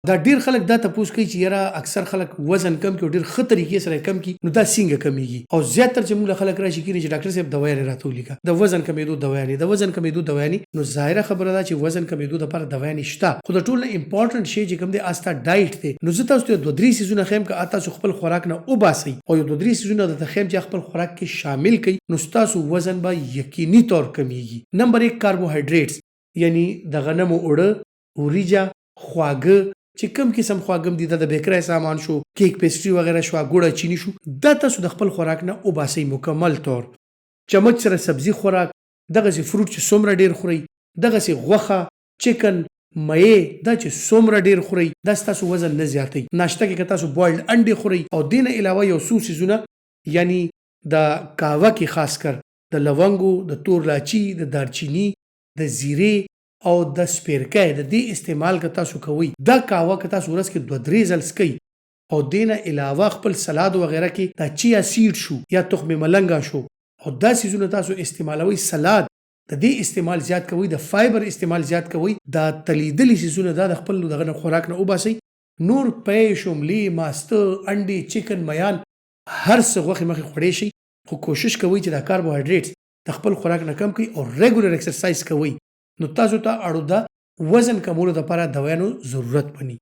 دا ډیر خلک دا تاسو کوي چې یاره اکثر خلک وزن کم کوي ډیر ښه طریقې سره کم کوي نو دا څنګه کمیږي او زیاتره چې موږ خلک راشي کړي چې ډاکټر صاحب دوا یې راته ولیکه د وزن کمیدو دوا نه د وزن کمیدو دوا نه نو ظاهره خبره ده چې وزن کمیدو لپاره دوا نشته خو د ټولو امپورټنت شی چې کوم دی استا ډایټ دی نو زه تاسو ته دوه درې سيزونه خیم که تاسو خپل خوراک نه وباسئ او یو دوه درې سيزونه د خیم چې خپل خوراک کې شامل کړئ نو تاسو وزن به یقیني طور کمیږي نمبر 1 کاربوهایډریټس یعنی د غنمو اوړه اوریجا خواږه چې کوم قسم خواږم دي د بیکری سامان شو کیک پیسټری وغیرہ شو ګوړه چینی شو دا تاسو د خپل خوراک نه وباسئ مکمل طور چمچ سره سبزی خوراک دغه سي فروټ چې څومره ډیر خوري دغه سي غوخه چکن مې دا چې څومره ډیر خوري دا تاسو وزن نه زیاتوي ناشته کې تاسو بوایلډ انډي خوري او دین علاوه یو څو سيزونه یعنی د کاوه کې خاص کر د لونګو د تور لاچی د دارچینی د زیره او د سپیرکای د دې استعمال که تاسو کوئ دا کاوه که تاسو ورځ کې 2-3 ځل سکئ او دین علاوه خپل سلاد وغیرہ کې دا چیا سیډ شو یا تخم ملنګا شو او دا سيزونه تاسو استعمالوي سلاد د دې استعمال زیات کوئ د فایبر استعمال زیات کوئ دا تلیدلی سيزونه دا د خپل دغه خوراک نه وباسئ نور پې شوملی ماسته انډي چکن میان هر څه غوښه مخې خوري شي خو کوشش کوئ چې دا کاربوهایډریټس د خپل خوراک نه کم کړئ او ریګولر ایکسرسایز کوئ نو تاسو ته اړو دا وزن کمولو لپاره دوايانو ضرورت پني